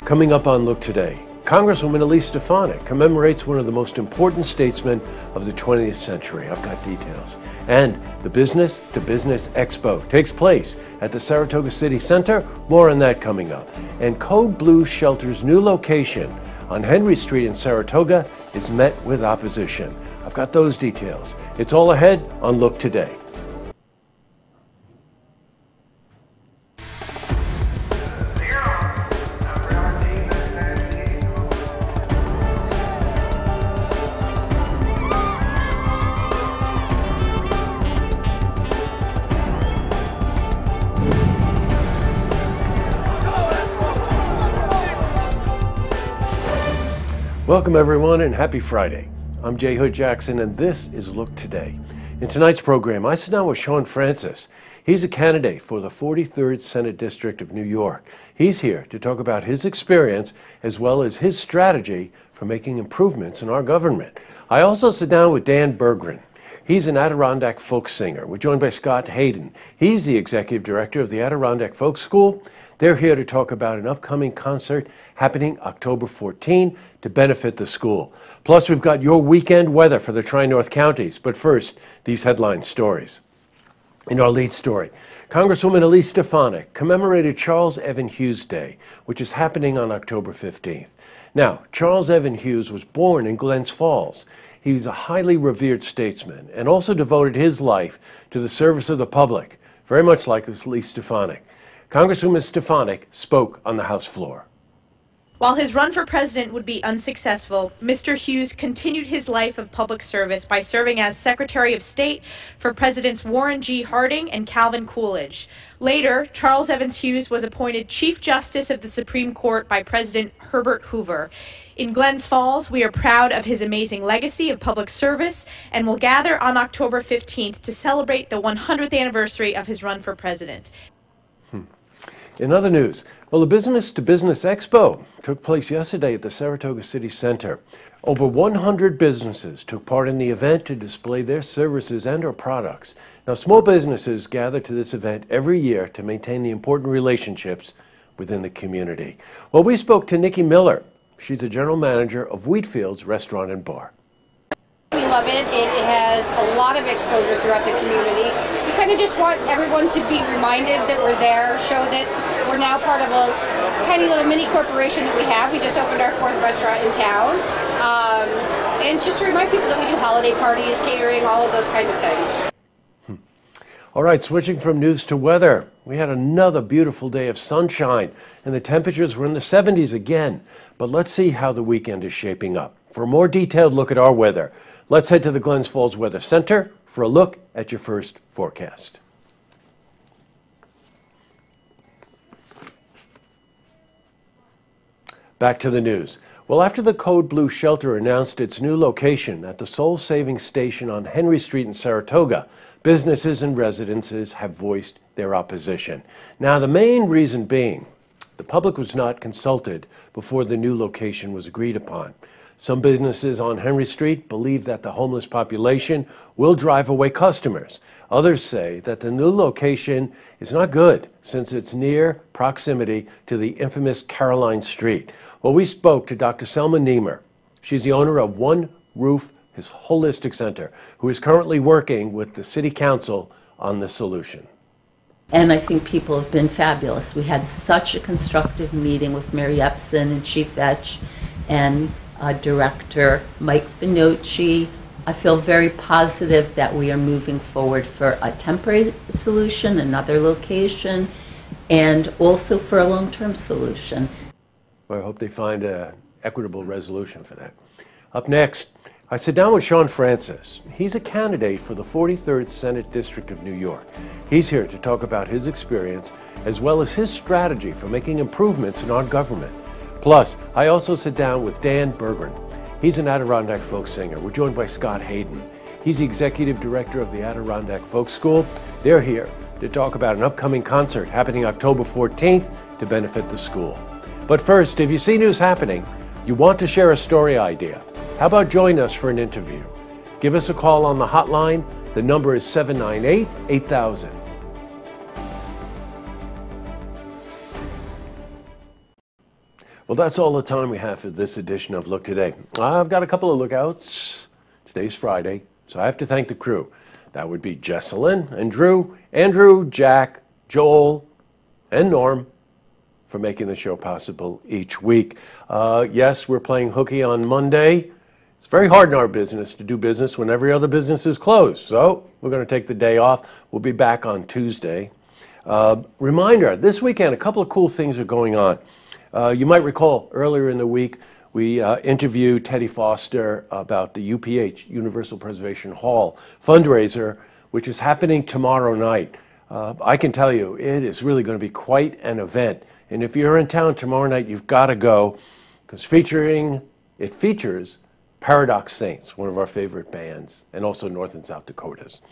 Coming up on Look Today, Congresswoman Elise Stefanik commemorates one of the most important statesmen of the 20th century. I've got details. And the Business to Business Expo takes place at the Saratoga City Center. More on that coming up. And Code Blue Shelter's new location on Henry Street in Saratoga is met with opposition. I've got those details. It's all ahead on Look Today. Welcome everyone and happy Friday. I'm Jay Hood Jackson and this is Look Today. In tonight's program, I sit down with Sean Francis. He's a candidate for the 43rd Senate District of New York. He's here to talk about his experience as well as his strategy for making improvements in our government. I also sit down with Dan Berggren. He's an Adirondack folk singer. We're joined by Scott Hayden. He's the executive director of the Adirondack Folk School. They're here to talk about an upcoming concert happening October 14 to benefit the school. Plus, we've got your weekend weather for the Tri-North counties. But first, these headline stories. In our lead story, Congresswoman Elise Stefanik commemorated Charles Evan Hughes Day, which is happening on October 15th. Now, Charles Evan Hughes was born in Glens Falls. He was a highly revered statesman and also devoted his life to the service of the public, very much like Elise Stefanik. Congresswoman Stefanik spoke on the House floor. While his run for president would be unsuccessful, Mr. Hughes continued his life of public service by serving as Secretary of State for Presidents Warren G. Harding and Calvin Coolidge. Later, Charles Evans Hughes was appointed Chief Justice of the Supreme Court by President Herbert Hoover. In Glens Falls, we are proud of his amazing legacy of public service and will gather on October 15th to celebrate the 100th anniversary of his run for president. In other news, well, the Business to Business Expo took place yesterday at the Saratoga City Center. Over 100 businesses took part in the event to display their services and or products. Now, small businesses gather to this event every year to maintain the important relationships within the community. Well, we spoke to Nikki Miller. She's a general manager of Wheatfield's Restaurant and Bar. We love it. It has a lot of exposure throughout the community. We kind of just want everyone to be reminded that we're there, show that we're now part of a tiny little mini corporation that we have. We just opened our 4th restaurant in town. And just to remind people that we do holiday parties, catering, all of those kinds of things. All right, switching from news to weather. We had another beautiful day of sunshine, and the temperatures were in the 70s again. But let's see how the weekend is shaping up. For a more detailed look at our weather, let's head to the Glens Falls Weather Center for a look at your first forecast. Back to the news. Well, after the Code Blue Shelter announced its new location at the Soul Saving Station on Henry Street in Saratoga, businesses and residences have voiced their opposition. Now, the main reason being, the public was not consulted before the new location was agreed upon. Some businesses on Henry Street believe that the homeless population will drive away customers. Others say that the new location is not good since it's near proximity to the infamous Caroline Street. Well, we spoke to Dr. Selma Niemer. She's the owner of One Roof, his holistic center, who is currently working with the City Council on the solution. And I think people have been fabulous. We had such a constructive meeting with Mary Epson and Chief Etch and Director Mike Finocci. I feel very positive that we are moving forward for a temporary solution, another location, and also for a long-term solution. Well, I hope they find an equitable resolution for that. Up next, I sit down with Sean Francis. He's a candidate for the 43rd Senate District of New York. He's here to talk about his experience as well as his strategy for making improvements in our government. Plus, I also sit down with Dan Berggren. He's an Adirondack folk singer. We're joined by Scott Hayden. He's the executive director of the Adirondack Folk School. They're here to talk about an upcoming concert happening October 14th to benefit the school. But first, if you see news happening, you want to share a story idea, how about join us for an interview? Give us a call on the hotline. The number is 798-8000. Well, that's all the time we have for this edition of Look Today. I've got a couple of lookouts. Today's Friday, so I have to thank the crew. That would be Jesselyn and Drew, Andrew, Jack, Joel, and Norm for making the show possible each week. Yes, we're playing hooky on Monday. It's very hard in our business to do business when every other business is closed, so we're going to take the day off. We'll be back on Tuesday. Reminder, this weekend, a couple of cool things are going on. You might recall earlier in the week, we interviewed Teddy Foster about the UPH, Universal Preservation Hall fundraiser, which is happening tomorrow night. I can tell you, it is really going to be quite an event. And if you're in town tomorrow night, you've got to go, because it features Paradox Saints, one of our favorite bands, and also North and South Dakotas.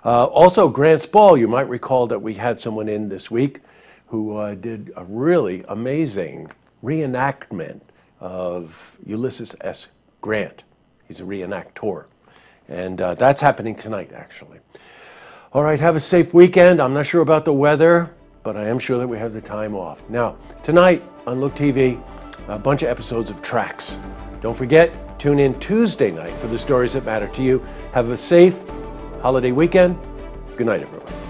Also, Grant's Ball, you might recall that we had someone in this week who did a really amazing reenactment of Ulysses S. Grant. He's a reenactor. And that's happening tonight, actually. All right, have a safe weekend. I'm not sure about the weather, but I am sure that we have the time off. Now, tonight on Look TV, a bunch of episodes of Tracks. Don't forget, tune in Tuesday night for the stories that matter to you. Have a safe holiday weekend. Good night, everyone.